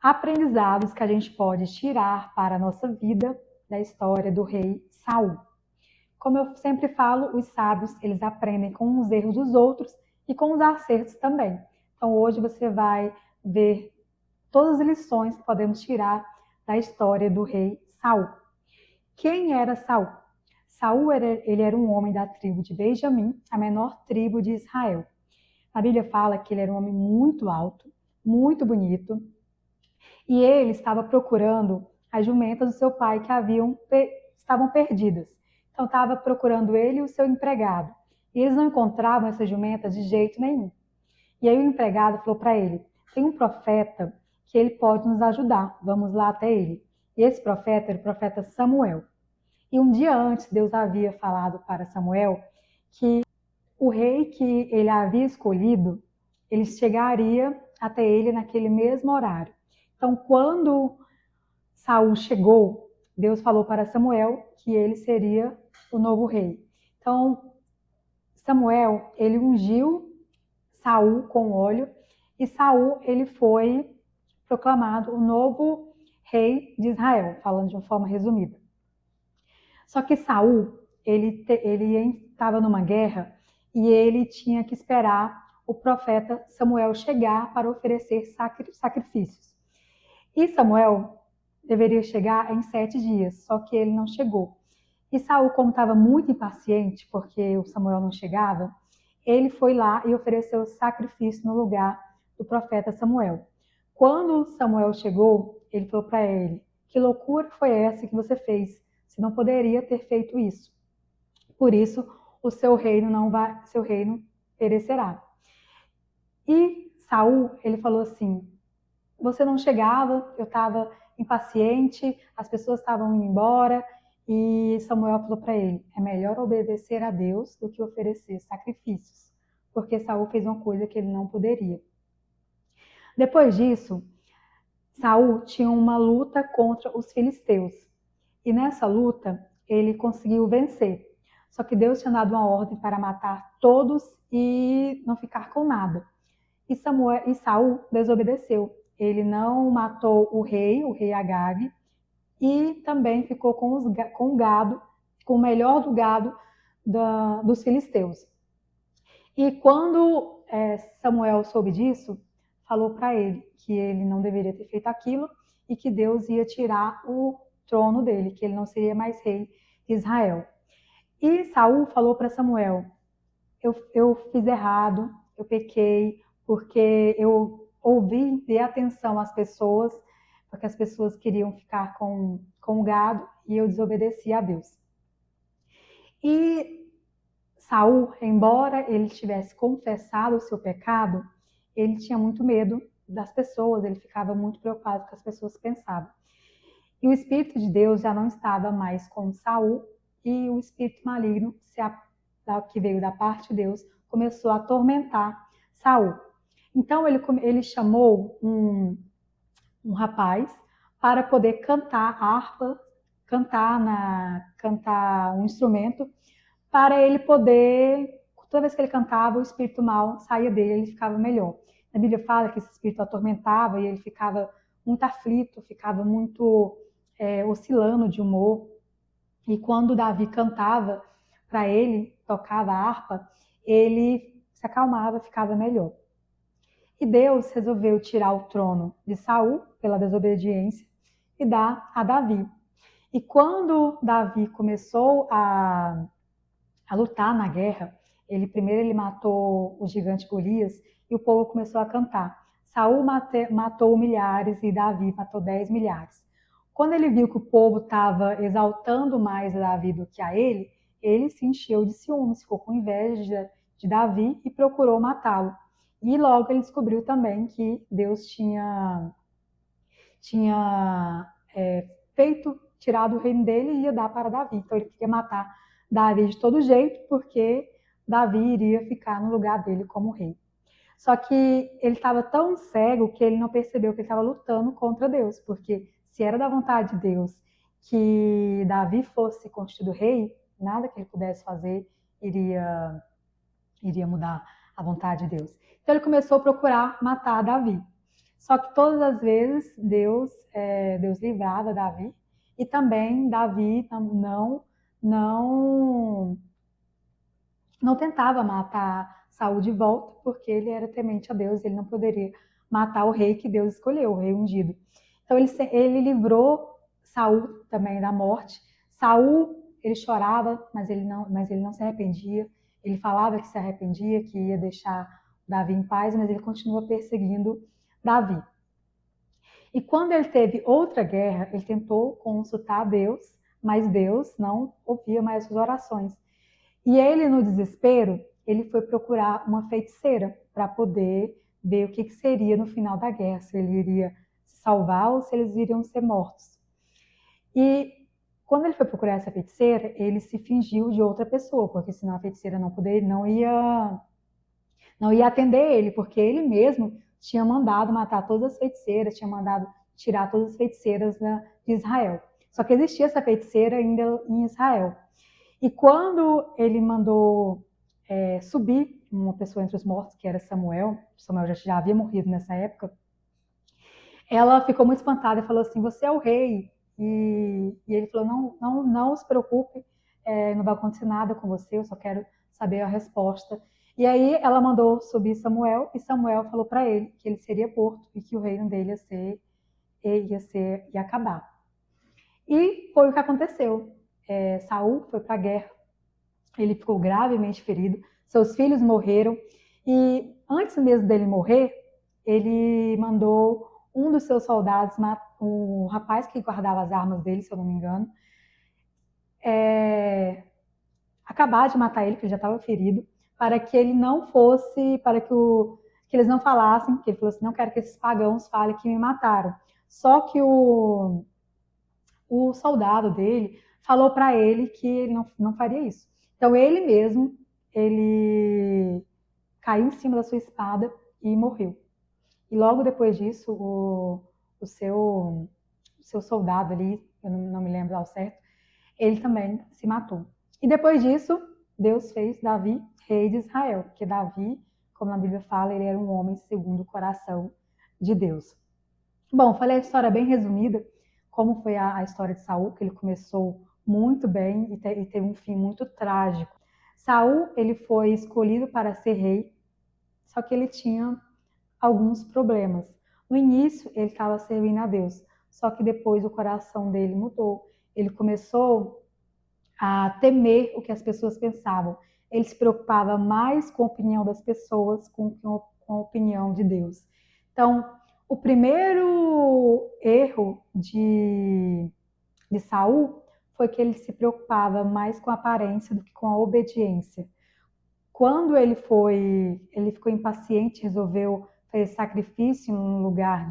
aprendizados que a gente pode tirar para a nossa vida da história do rei Saul. Como eu sempre falo, os sábios, eles aprendem com os erros dos outros e com os acertos também. Então hoje você vai ver todas as lições que podemos tirar da história do rei Saul. Quem era Saul? Saul ele era um homem da tribo de Benjamim, a menor tribo de Israel. A Bíblia fala que ele era um homem muito alto, muito bonito, e ele estava procurando as jumentas do seu pai que estavam perdidas. Então estava procurando ele e o seu empregado. E eles não encontravam essas jumentas de jeito nenhum. E aí o empregado falou para ele: tem um profeta que ele pode nos ajudar, vamos lá até ele. E esse profeta era o profeta Samuel. E um dia antes, Deus havia falado para Samuel que o rei que ele havia escolhido, ele chegaria até ele naquele mesmo horário. Então, quando Saul chegou, Deus falou para Samuel que ele seria o novo rei. Então, Samuel, ele ungiu Saul com óleo e Saul, ele foi proclamado o novo rei de Israel, falando de uma forma resumida. Só que Saul, ele estava numa guerra e ele tinha que esperar o profeta Samuel chegar para oferecer sacrifícios. E Samuel deveria chegar em 7 dias, só que ele não chegou. E Saul, como estava muito impaciente, porque o Samuel não chegava, ele foi lá e ofereceu sacrifício no lugar do profeta Samuel. Quando Samuel chegou, ele falou para ele: que loucura foi essa que você fez? Você não poderia ter feito isso. Por isso, o seu reino perecerá. E Saul, ele falou assim: você não chegava, eu estava impaciente, as pessoas estavam indo embora, e Samuel falou para ele: é melhor obedecer a Deus do que oferecer sacrifícios, porque Saul fez uma coisa que ele não poderia. Depois disso, Saul tinha uma luta contra os filisteus, e nessa luta ele conseguiu vencer. Só que Deus tinha dado uma ordem para matar todos e não ficar com nada. E Saul desobedeceu. Ele não matou o rei Agag, e também ficou com o gado, com o melhor do gado dos filisteus. E quando Samuel soube disso, falou para ele que ele não deveria ter feito aquilo e que Deus ia tirar o trono dele, que ele não seria mais rei de Israel. E Saul falou para Samuel: eu fiz errado, eu pequei, porque eu dei atenção às pessoas, porque as pessoas queriam ficar com o gado e eu desobedeci a Deus. E Saul, embora ele tivesse confessado o seu pecado, ele tinha muito medo das pessoas, ele ficava muito preocupado com o que as pessoas pensavam. E o Espírito de Deus já não estava mais com Saul, e o espírito maligno, que veio da parte de Deus, começou a atormentar Saul. Então ele chamou um rapaz para poder cantar harpa, cantar um instrumento, para ele poder, toda vez que ele cantava, o espírito mal saía dele, ele ficava melhor. A Bíblia fala que esse espírito atormentava e ele ficava muito aflito, ficava muito oscilando de humor. E quando Davi cantava para ele, tocava a harpa, ele se acalmava, ficava melhor. E Deus resolveu tirar o trono de Saul pela desobediência e dar a Davi. E quando Davi começou a lutar na guerra, primeiro ele matou o gigante Golias e o povo começou a cantar: Saul matou milhares e Davi matou 10 milhares. Quando ele viu que o povo estava exaltando mais a Davi do que a ele se encheu de ciúmes, ficou com inveja de Davi e procurou matá-lo. E logo ele descobriu também que Deus tinha tirado o reino dele e ia dar para Davi. Então ele queria matar Davi de todo jeito, porque Davi iria ficar no lugar dele como rei. Só que ele estava tão cego que ele não percebeu que ele estava lutando contra Deus, porque se era da vontade de Deus que Davi fosse constituído rei, nada que ele pudesse fazer iria mudar a vontade de Deus. Então ele começou a procurar matar Davi. Só que todas as vezes Deus livrava Davi, e também Davi não, não tentava matar Saul de volta, porque ele era temente a Deus, ele não poderia matar o rei que Deus escolheu, o rei ungido. Então ele livrou Saul também da morte. Saul, ele chorava, mas ele não se arrependia. Ele falava que se arrependia, que ia deixar Davi em paz, mas ele continua perseguindo Davi. E quando ele teve outra guerra, ele tentou consultar Deus, mas Deus não ouvia mais suas orações. E ele, no desespero, ele foi procurar uma feiticeira para poder ver o que seria no final da guerra, se ele iria se salvar ou se eles iriam ser mortos. E quando ele foi procurar essa feiticeira, ele se fingiu de outra pessoa, porque senão a feiticeira não ia atender ele, porque ele mesmo tinha mandado matar todas as feiticeiras, tinha mandado tirar todas as feiticeiras de Israel. Só que existia essa feiticeira ainda em Israel. E quando ele mandou subir uma pessoa entre os mortos, que era Samuel já havia morrido nessa época, ela ficou muito espantada e falou assim: "Você é o rei". E ele falou: não se preocupe, não vai acontecer nada com você, eu só quero saber a resposta. E aí ela mandou subir Samuel, e Samuel falou para ele que ele seria morto e que o reino dele ia acabar. E foi o que aconteceu. Saul foi para a guerra, ele ficou gravemente ferido, seus filhos morreram, e antes mesmo dele morrer, ele mandou um dos seus soldados, o rapaz que guardava as armas dele, se eu não me engano, acabar de matar ele, porque ele já estava ferido, para que ele não fosse, que eles não falassem, que ele falou assim: não quero que esses pagãos falem que me mataram. Só que o soldado dele falou para ele que ele não faria isso. Então ele mesmo, ele caiu em cima da sua espada e morreu. E logo depois disso, o seu soldado ali, eu não me lembro ao certo, ele também se matou. E depois disso, Deus fez Davi rei de Israel, porque Davi, como a Bíblia fala, ele era um homem segundo o coração de Deus. Bom, falei a história bem resumida, como foi a história de Saul, que ele começou muito bem e teve um fim muito trágico. Saul, ele foi escolhido para ser rei, só que ele tinha alguns problemas. No início, ele estava servindo a Deus, só que depois o coração dele mudou. Ele começou a temer o que as pessoas pensavam. Ele se preocupava mais com a opinião das pessoas com a opinião de Deus. Então, o primeiro erro de Saul foi que ele se preocupava mais com a aparência do que com a obediência. Quando ele ficou impaciente, resolveu fazer sacrifício no lugar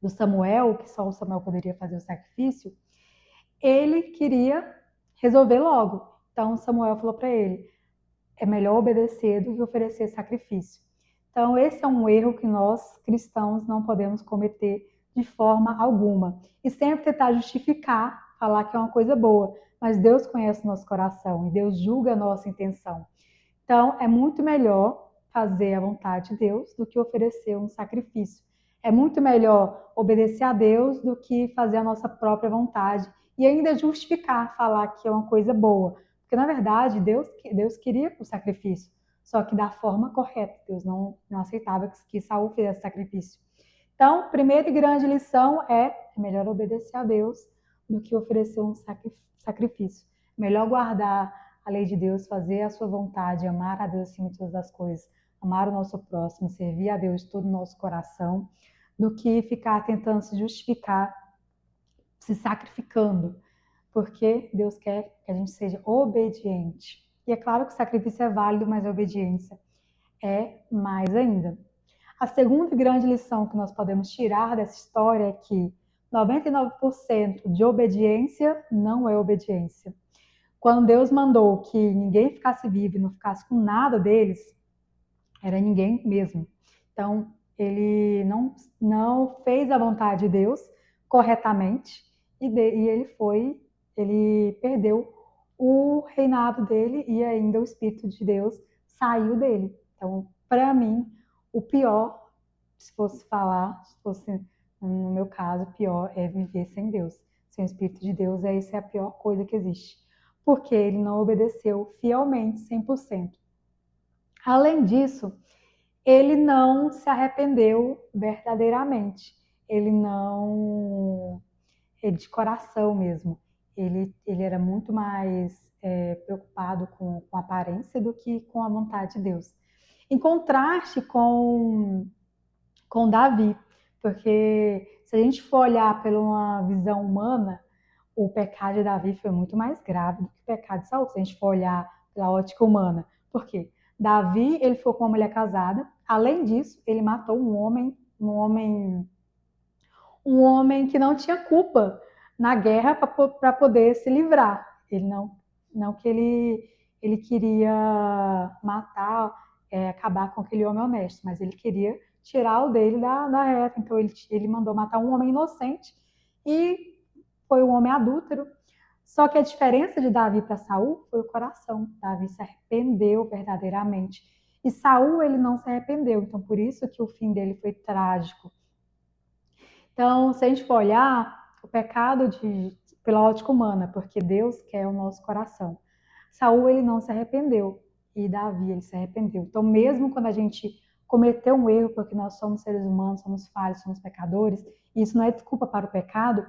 do Samuel, que só o Samuel poderia fazer o sacrifício, ele queria resolver logo. Então Samuel falou para ele: é melhor obedecer do que oferecer sacrifício. Então esse é um erro que nós cristãos não podemos cometer de forma alguma. E sempre tentar justificar, falar que é uma coisa boa, mas Deus conhece o nosso coração e Deus julga a nossa intenção. Então é muito melhor fazer a vontade de Deus do que oferecer um sacrifício. É muito melhor obedecer a Deus do que fazer a nossa própria vontade e ainda justificar, falar que é uma coisa boa. Porque, na verdade, Deus queria o sacrifício, só que da forma correta. Deus não aceitava que Saul fizesse sacrifício. Então, primeira e grande lição é melhor obedecer a Deus do que oferecer um sacrifício. Melhor guardar a lei de Deus, fazer a sua vontade, amar a Deus acima de todas as coisas, amar o nosso próximo, servir a Deus de todo o nosso coração, do que ficar tentando se justificar, se sacrificando, porque Deus quer que a gente seja obediente. E é claro que o sacrifício é válido, mas a obediência é mais ainda. A segunda grande lição que nós podemos tirar dessa história é que 99% de obediência não é obediência. Quando Deus mandou que ninguém ficasse vivo e não ficasse com nada deles, era ninguém mesmo. Então, ele não fez a vontade de Deus corretamente e ele perdeu o reinado dele e ainda o Espírito de Deus saiu dele. Então, para mim, o pior se fosse falar, se fosse, no meu caso, pior é viver sem Deus. Sem o Espírito de Deus, essa é a pior coisa que existe. Porque ele não obedeceu fielmente, 100%. Além disso, ele não se arrependeu verdadeiramente. Ele não. Ele de coração mesmo. Ele era muito mais preocupado com a aparência do que com a vontade de Deus. Em contraste com Davi, porque se a gente for olhar pela uma visão humana, o pecado de Davi foi muito mais grave do que o pecado de Saul, se a gente for olhar pela ótica humana. Por quê? Davi, ele ficou com uma mulher casada, além disso, ele matou um homem que não tinha culpa na guerra para poder se livrar. Ele não que ele queria matar, acabar com aquele homem honesto, mas ele queria tirar o dele da reta. Então ele mandou matar um homem inocente e foi um homem adúltero. Só que a diferença de Davi para Saul foi o coração. Davi se arrependeu verdadeiramente. E Saul ele não se arrependeu. Então por isso que o fim dele foi trágico. Então, se a gente for olhar o pecado pela ótica humana, porque Deus quer o nosso coração. Saul ele não se arrependeu e Davi ele se arrependeu. Então, mesmo quando a gente cometeu um erro, porque nós somos seres humanos, somos falhos, somos pecadores, e isso não é desculpa para o pecado,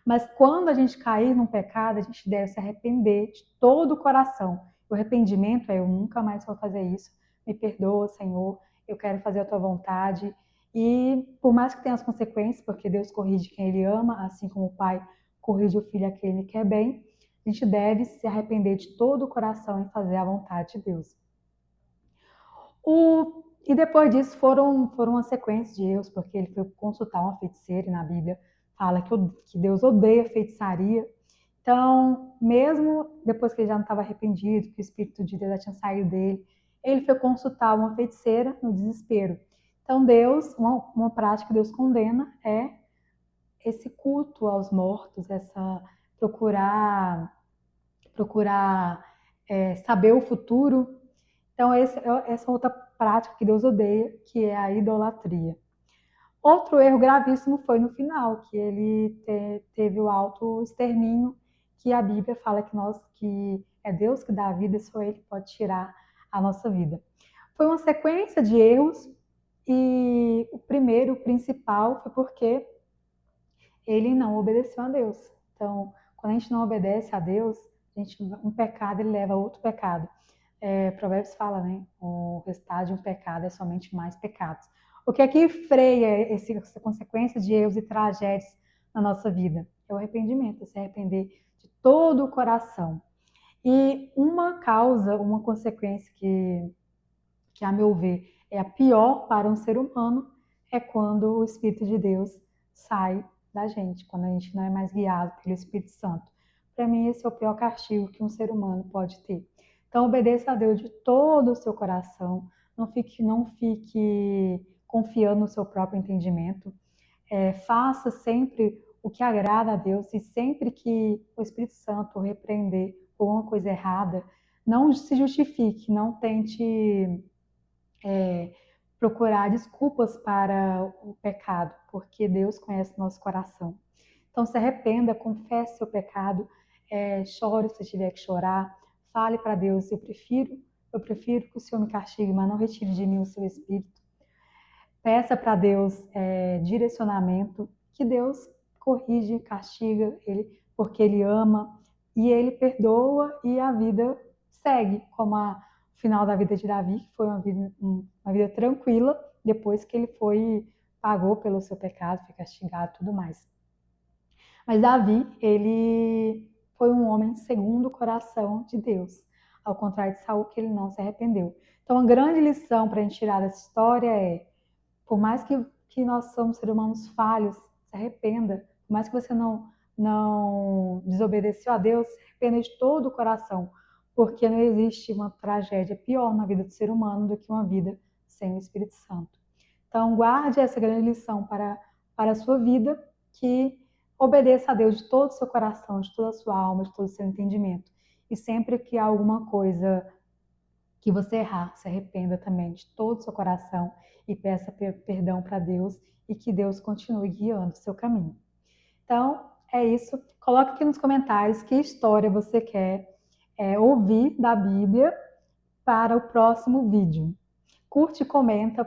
mas quando a gente cair num pecado, a gente deve se arrepender de todo o coração. O arrependimento é: eu nunca mais vou fazer isso. Me perdoa, Senhor. Eu quero fazer a tua vontade. E por mais que tenha as consequências, porque Deus corrige quem Ele ama, assim como o Pai corrige o filho a quem Ele quer bem, a gente deve se arrepender de todo o coração e fazer a vontade de Deus. E depois disso foram uma sequência de erros, porque ele foi consultar uma feiticeira, e na Bíblia fala que Deus odeia feitiçaria. Então, mesmo depois que ele já não estava arrependido, que o Espírito de Deus já tinha saído dele, ele foi consultar uma feiticeira no desespero. Então, Deus, uma prática que Deus condena é esse culto aos mortos, essa procurar saber o futuro. Então, essa outra prática que Deus odeia, que é a idolatria. Outro erro gravíssimo foi no final, que ele teve o auto-extermínio, que a Bíblia fala que é Deus que dá a vida e só Ele pode tirar a nossa vida. Foi uma sequência de erros e o primeiro, o principal, foi porque ele não obedeceu a Deus. Então, quando a gente não obedece a Deus, um pecado ele leva a outro pecado. Provérbios fala, né? O resultado de um pecado é somente mais pecados. O que é que freia essa consequência de erros e tragédias na nossa vida? É o arrependimento, se arrepender de todo o coração. E uma causa, uma consequência que a meu ver é a pior para um ser humano, é quando o Espírito de Deus sai da gente, quando a gente não é mais guiado pelo Espírito Santo. Para mim, esse é o pior castigo que um ser humano pode ter. Então, obedeça a Deus de todo o seu coração, não fique confiando no seu próprio entendimento. Faça sempre o que agrada a Deus e sempre que o Espírito Santo repreender alguma coisa errada, não se justifique, não tente procurar desculpas para o pecado, porque Deus conhece nosso coração. Então se arrependa, confesse seu pecado, chore se tiver que chorar, fale para Deus: eu prefiro que o Senhor me castigue, mas não retire de mim o seu espírito. Peça para Deus direcionamento, que Deus corrige, castiga ele, porque Ele ama e Ele perdoa e a vida segue, como o final da vida de Davi, que foi uma vida tranquila, depois que ele pagou pelo seu pecado, foi castigado e tudo mais. Mas Davi, ele foi um homem segundo o coração de Deus, ao contrário de Saul, que ele não se arrependeu. Então, a grande lição para a gente tirar dessa história é: por mais que nós somos seres humanos falhos, se arrependa. Por mais que você não desobedeceu a Deus, se arrependa de todo o coração, porque não existe uma tragédia pior na vida do ser humano do que uma vida sem o Espírito Santo. Então, guarde essa grande lição para a sua vida, que obedeça a Deus de todo o seu coração, de toda a sua alma, de todo o seu entendimento. E sempre que há alguma coisa que você errar, se arrependa também de todo o seu coração e peça perdão para Deus e que Deus continue guiando o seu caminho. Então, é isso. Coloque aqui nos comentários que história você quer ouvir da Bíblia para o próximo vídeo. Curte e comenta.